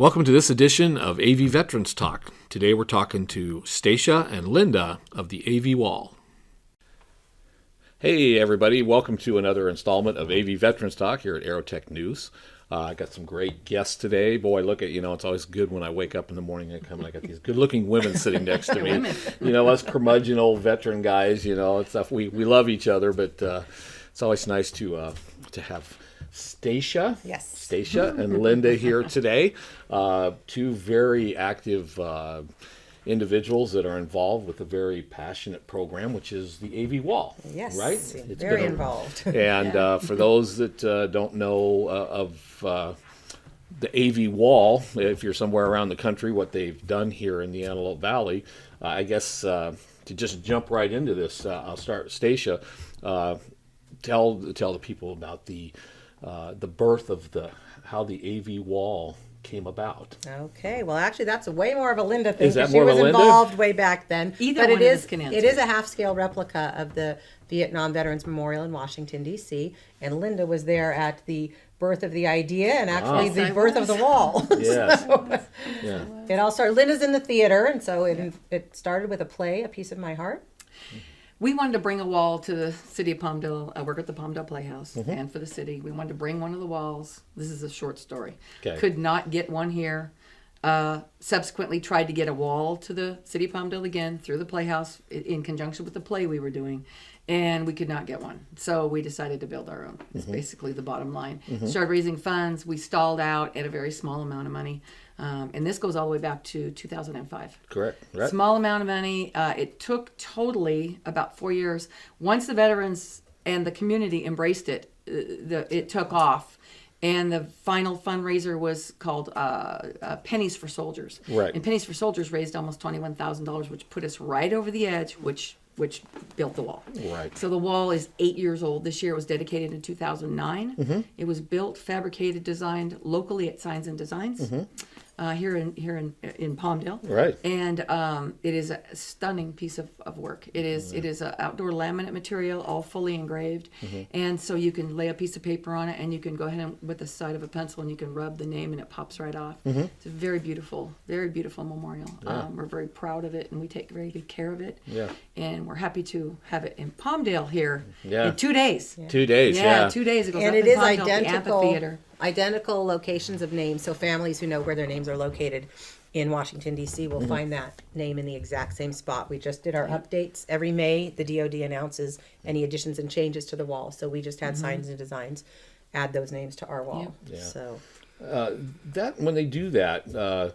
Welcome to this edition of AV Veterans Talk. Today we're talking to Stacia and Linda of the AV Wall. Hey everybody, welcome to another installment of AV Veterans Talk here at Aerotech News. I got some great guests today. Boy, look at, it's always good when I wake up in the morning and I got these good-looking women sitting next to me. Us curmudgeon old veteran guys, it's stuff. We love each other, but it's always nice to have Stacia and Linda here today. Two very active individuals that are involved with a very passionate program, which is the AV Wall. Yes, right? It's very involved. And for those that don't know of the AV Wall, if you're somewhere around the country, what they've done here in the Antelope Valley, I guess to just jump right into this, I'll start with Stacia. Tell the people about the birth of how the AV Wall came about. Okay, well, actually, that's way more of a Linda thing. Is that she more was of a Linda? Involved way back then. Either but one it of is us can answer. it is a half-scale replica of the Vietnam Veterans Memorial in Washington, D.C., and Linda was there at the birth of the idea and actually Yes, the I birth was. of the wall. Yes. So, Yeah. it all started. Linda's in the theater, and so it started with a play, A Piece of My Heart. We wanted to bring a wall to the City of Palmdale. I work at the Palmdale Playhouse, and for the city, we wanted to bring one of the walls. This is a short story. Okay. Could not get one here. Subsequently tried to get a wall to the City of Palmdale again through the Playhouse in conjunction with the play we were doing, and we could not get one. So we decided to build our own. It's basically the bottom line. Started raising funds. We stalled out at a very small amount of money. And this goes all the way back to 2005. Correct. Right. Small amount of money. It took totally about 4 years. Once the veterans and the community embraced it, it took off. And the final fundraiser was called Pennies for Soldiers. Right. And Pennies for Soldiers raised almost $21,000, which put us right over the edge, which built the wall. Right. So the wall is 8 years old. This year it was dedicated in 2009. It was built, fabricated, designed locally at Signs and Designs. Here in Palmdale, Right. And it is a stunning piece of work. It is an outdoor laminate material, all fully engraved, and so you can lay a piece of paper on it, and you can go ahead and with the side of a pencil, and you can rub the name, and it pops right off. It's a very beautiful memorial. Yeah. We're very proud of it, and we take very good care of it. Yeah. And we're happy to have it in Palmdale here Yeah. in 2 days. 2 days. Yeah. 2 days ago. And it is Amphitheater. identical locations of names. So families who know where their names are located in Washington, D.C. will find that name in the exact same spot. We just did our updates. Every May, the DOD announces any additions and changes to the wall. So we just had Signs and Designs add those names to our wall. Yeah. So That when they do that,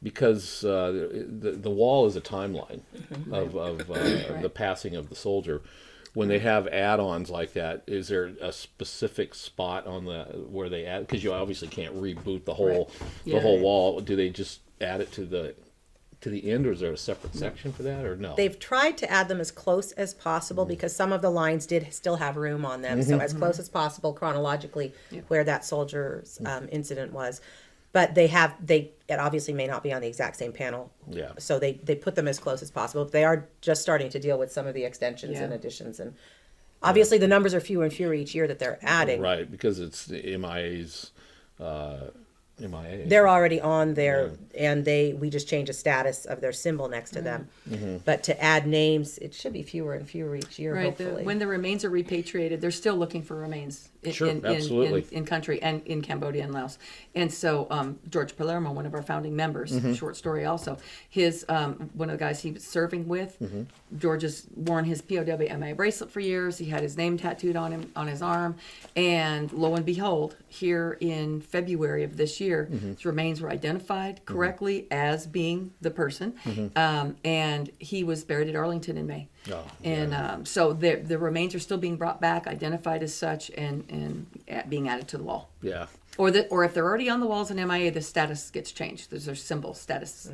because the wall is a timeline of the passing of the soldier. When they have add-ons like that, is there a specific spot on where they add? Because you obviously can't reboot the whole wall. Do they just add it to the end, or is there a separate section for that, or no? they've tried to add them as close as possible because some of the lines did still have room on them. So as close as possible chronologically where that soldier's incident was. But it obviously may not be on the exact same panel. Yeah. So they put them as close as possible. They are just starting to deal with some of the extensions Yeah. and additions. And obviously the numbers are fewer and fewer each year that they're adding. Right, because it's the MIA's. MIA. They're already on there, and we just change the status of their symbol next to them. But to add names, it should be fewer and fewer each year, Right. hopefully. When the remains are repatriated, they're still looking for remains absolutely. in country and in Cambodia and Laos. And so George Palermo, one of our founding members, short story also, his one of the guys he was serving with, George has worn his POW-MA bracelet for years. He had his name tattooed on him on his arm, and lo and behold, here in February of this year, his remains were identified correctly as being the person, and he was buried at Arlington in May. Oh, And so the remains are still being brought back, identified as such, and being added to the wall. Yeah. Or if they're already on the walls in MIA, the status gets changed. There's their symbol status.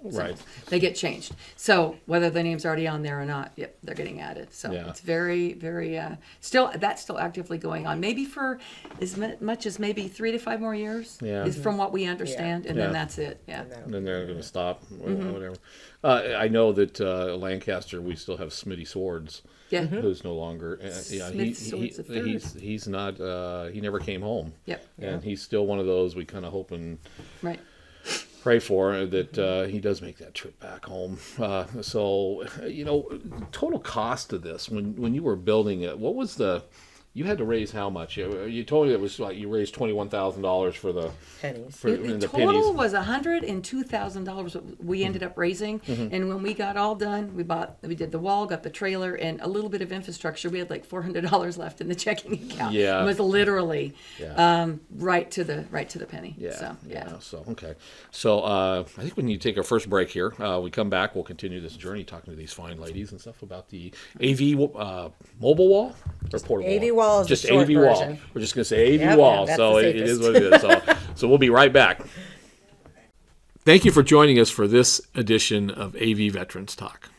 Right. They get changed. So whether the name's already on there or not, yep, they're getting added. So Yeah. it's very, very still actively going on. Maybe for as much as maybe 3 to 5 more years. Yeah. Is from what we understand, and Yeah. then that's it. Yeah. And then they're going to stop, whatever. I know that Lancaster, we still have Smitty Swords, Yeah. who's no longer. Smith Swords the third. He's not. He never came home. Yep. And he's still one of those. We kind of hoping Right. pray for that he does make that trip back home. So, total cost of this when you were building it, what was you had to raise how much? You told me it was like you raised $21,000 for the Pennies. in the Total pennies. was $102,000 we ended up raising, and when we got all done, we did the wall, got the trailer, and a little bit of infrastructure. We had like $400 left in the checking account. Yeah. It was literally Yeah. right to the penny. Yeah. So, So okay. So I think we need to take our first break here. We come back. We'll continue this journey talking to these fine ladies and stuff about the AV mobile wall or portable AV wall. wall is Just the short AV wall. version. We're just going to say AV Yep, wall. that's So the it is safest. what it is. So we'll be right back. Thank you for joining us for this edition of AV Veterans Talk.